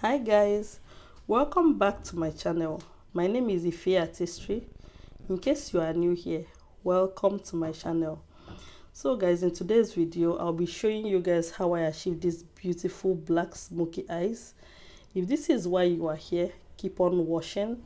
Hi guys, welcome back to my channel. My name is Ife Artistry. In case you are new here, welcome to my channel. So guys, in today's video I'll be showing you guys how I achieved these beautiful black smoky eyes. If this is why you are here, keep on watching,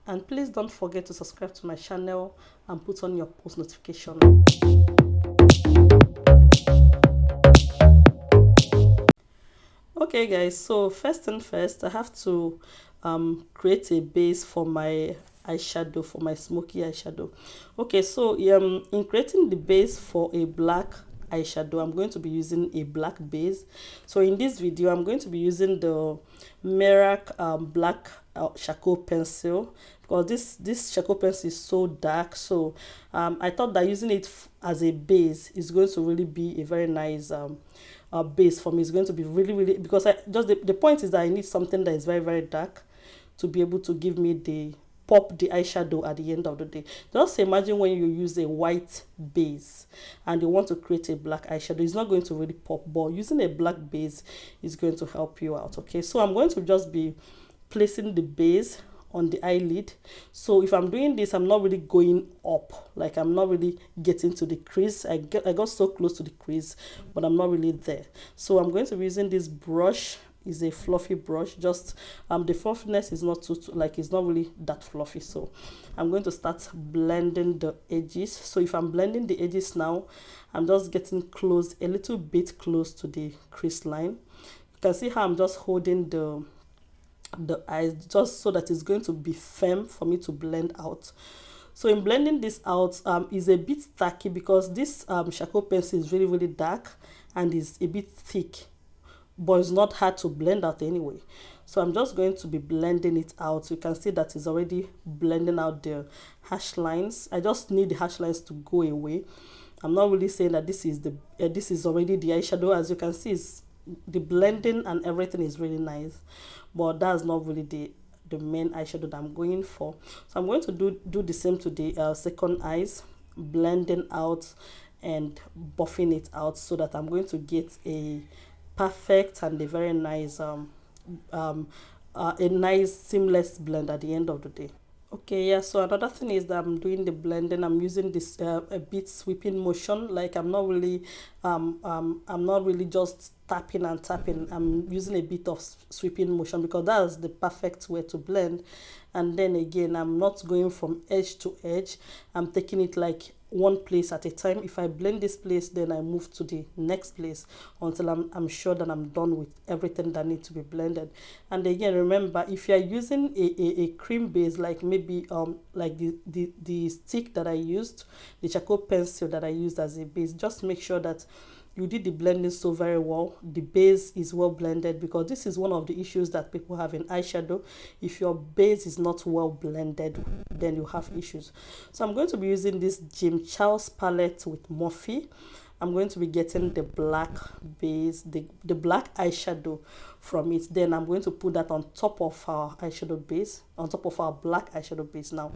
and please don't forget to subscribe to my channel and put on your post notification. Okay guys, so first and first I have to create a base for my eyeshadow, for my smoky eyeshadow. Okay, so in creating the base for a black eyeshadow, I'm going to be using a black base. So in this video I'm going to be using the merak black charcoal pencil, because this charcoal pencil is so dark. So I thought that using it as a base is going to really be a very nice base for me. Is going to be really, because I just the point is that I need something that is very dark to be able to give me the pop the eyeshadow at the end of the day. Just imagine when you use a white base and you want to create a black eyeshadow, it's not going to really pop, but using a black base is going to help you out. Okay, so I'm going to just be placing the base on the eyelid. So if I'm doing this, I'm not really going up, like I'm not really getting to the crease. I got so close to the crease, but I'm not really there. So I'm going to be using this brush. Is a fluffy brush, just the fluffiness is not too like, it's not really that fluffy. So I'm going to start blending the edges. So if I'm blending the edges now, I'm just getting close, a little bit close to the crease line. You can see how I'm just holding the eyes, just so that it's going to be firm for me to blend out. So in blending this out is a bit tacky, because this charcoal pencil is really dark and is a bit thick, but it's not hard to blend out anyway. So I'm just going to be blending it out. You can see that it's already blending out the hash lines. I just need the hash lines to go away. I'm not really saying that this is the this is already the eyeshadow. As you can see, the blending and everything is really nice, but that's not really the main eyeshadow that I'm going for. So I'm going to do the same to the second eyes, blending out and buffing it out, so that I'm going to get a perfect and a very nice a nice seamless blend at the end of the day. Okay, yeah, so another thing is that I'm doing the blending. I'm using this a bit sweeping motion, like I'm not really just tapping and tapping. I'm using a bit of sweeping motion, because that's the perfect way to blend. And then again, I'm not going from edge to edge. I'm taking it like one place at a time. If I blend this place, then I move to the next place until I'm sure that I'm done with everything that needs to be blended. And again, remember, if you're using a cream base, like maybe like the stick that I used, the charcoal pencil that I used as a base, just make sure that you did the blending so very well, the base is well blended, because this is one of the issues that people have in eyeshadow. If your base is not well blended, then you have issues. So I'm going to be using this Charlse palette with Morphe. I'm going to be getting the black base, the black eyeshadow from it. Then I'm going to put that on top of our eyeshadow base, on top of our black eyeshadow base now.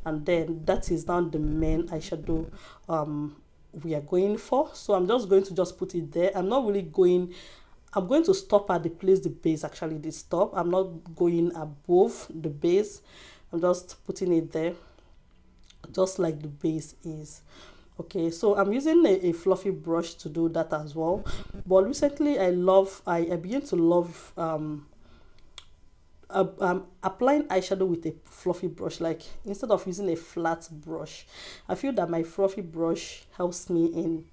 And then that is now the main eyeshadow we are going for. So I'm just going to just put it there. I'm not really going, I'm going to stop at the place the base actually did stop. I'm not going above the base. I'm just putting it there, just like the base is. Okay, so I'm using a fluffy brush to do that as well. But recently I began to love applying eyeshadow with a fluffy brush. Like, instead of using a flat brush, I feel that my fluffy brush helps me in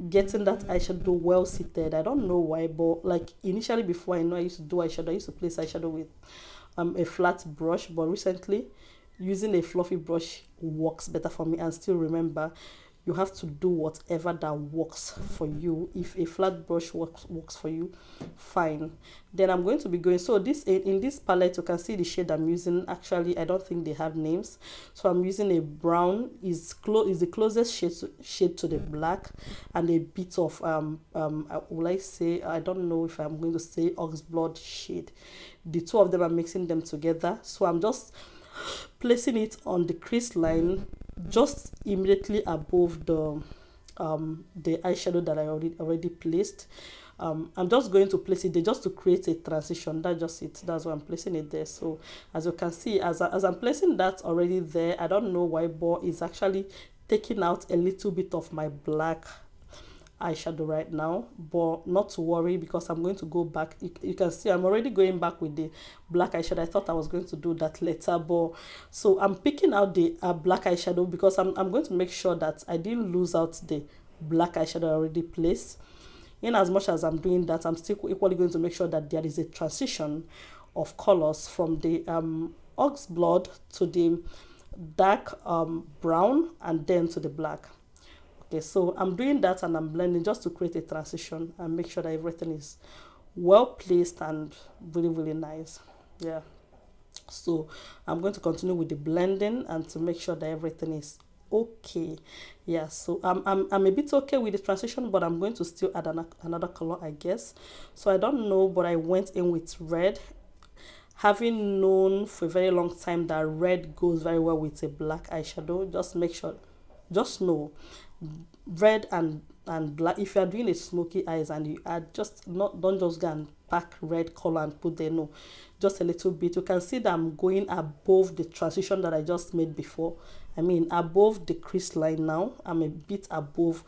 getting that eyeshadow well seated. I don't know why, but like initially, before I know I used to do eyeshadow, I used to place eyeshadow with a flat brush, but recently using a fluffy brush works better for me. And still remember, you have to do whatever that works for you. If a flat brush works for you, fine. Then I'm going to be going, so this in this palette, you can see the shade I'm using. Actually, I don't think they have names, so I'm using a brown. Is the closest shade to the black, and a bit of will I say, I don't know if I'm going to say oxblood shade. The two of them, are mixing them together. So I'm just placing it on the crease line, just immediately above the eyeshadow that I already placed. I'm just going to place it there just to create a transition. That's just it. That's why I'm placing it there. So as you can see, as I'm placing that already there, I don't know why, but it's actually taking out a little bit of my black eyeshadow right now, but not to worry, because I'm going to go back. You can see I'm already going back with the black eyeshadow. I thought I was going to do that later, but so I'm picking out the black eyeshadow because I'm going to make sure that I didn't lose out the black eyeshadow already placed. In as much as I'm doing that, I'm still equally going to make sure that there is a transition of colors from the ox blood to the dark brown and then to the black. Okay, so I'm doing that and I'm blending just to create a transition and make sure that everything is well placed and really, really nice. Yeah, so I'm going to continue with the blending and to make sure that everything is okay. Yeah, so I'm a bit okay with the transition, but I'm going to still add another color, I guess. So I don't know, but I went in with red, having known for a very long time that red goes very well with a black eyeshadow. Just make sure, just know, red and black, if you are doing a smoky eyes and you add, just not, don't just go and pack red color and put there, no, just a little bit. You can see that I'm going above the transition that I just made before. I mean above the crease line. Now I'm a bit above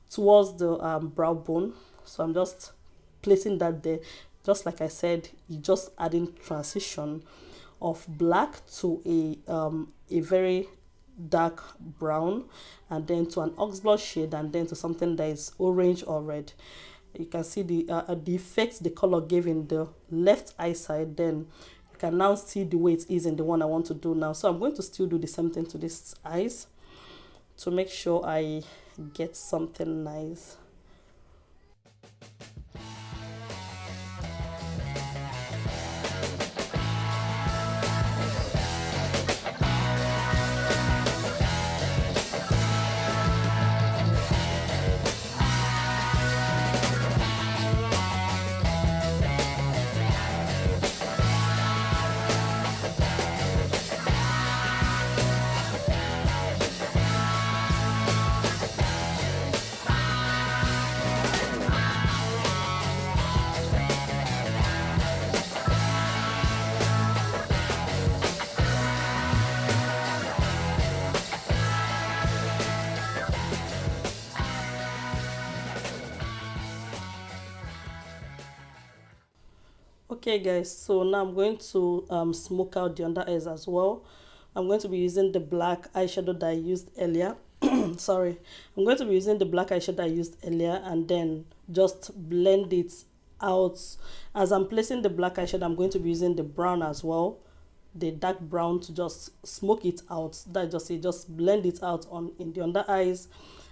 towards the brow bone, so I'm just placing that there. Just like I said, you just adding transition of black to a very dark brown, and then to an oxblood shade, and then to something that is orange or red. You can see the effect the color gave in the left eye side. Then you can now see the way it is in the one I want to do now. So I'm going to still do the same thing to these eyes to make sure I get something nice. Okay guys, so now I'm going to smoke out the under eyes as well. I'm going to be using the black eyeshadow that I used earlier. Sorry, I'm going to be using the black eyeshadow I used earlier, and then just blend it out. As I'm placing the black eyeshadow, I'm going to be using the brown as well, the dark brown, to just smoke it out. That just blend it out on in the under eyes,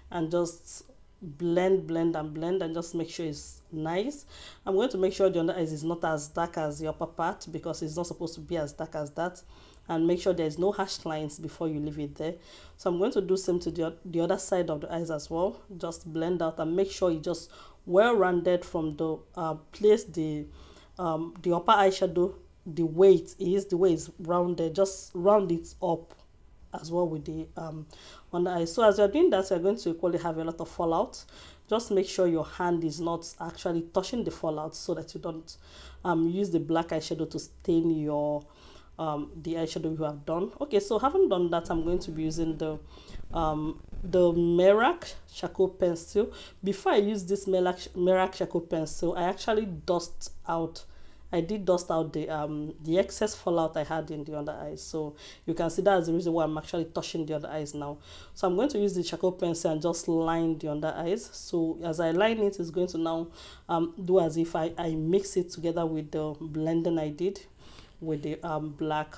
and just blend and just make sure it's nice. I'm going to make sure the under eyes is not as dark as the upper part, because it's not supposed to be as dark as that, and make sure there's no harsh lines before you leave it there. So I'm going to do same to the other side of the eyes as well. Just blend out and make sure you just well rounded from the place the upper eyeshadow, the way it is, the way it's rounded, just round it up as well with the under eye. So as you're doing that, you're going to equally have a lot of fallout. Just make sure your hand is not actually touching the fallout, so that you don't use the black eyeshadow to stain your the eyeshadow you have done. Okay, so having done that, I'm going to be using the merak charcoal pencil. Before I use this merak charcoal pencil, I actually dust out the excess fallout I had in the under eyes. So you can see that's the reason why I'm actually touching the under eyes now. So I'm going to use the charcoal pencil and just line the under eyes. So as I line it, it's going to now do as if I mix it together with the blending I did with the black,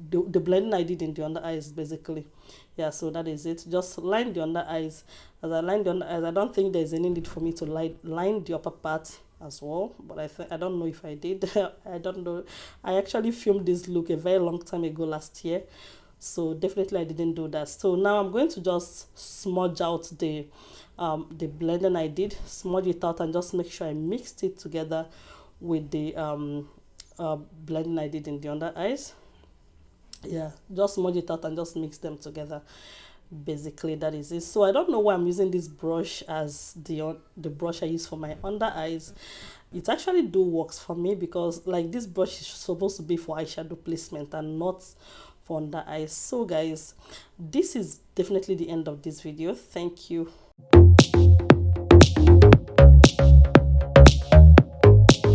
the blending I did in the under eyes basically. Yeah, so that is it. Just line the under eyes. As I line the under eyes, I don't think there's any need for me to line the upper part as well, but I don't know if I did. I don't know. I actually filmed this look a very long time ago last year, so definitely I didn't do that. So now I'm going to just smudge out the blending I did, smudge it out, and just make sure I mixed it together with the blending I did in the under eyes. Yeah, just smudge it out and just mix them together. Basically that is it. So I don't know why I'm using this brush as the brush I use for my under eyes. It actually do works for me, because like this brush is supposed to be for eyeshadow placement and not for under eyes. So guys, this is definitely the end of this video. Thank you.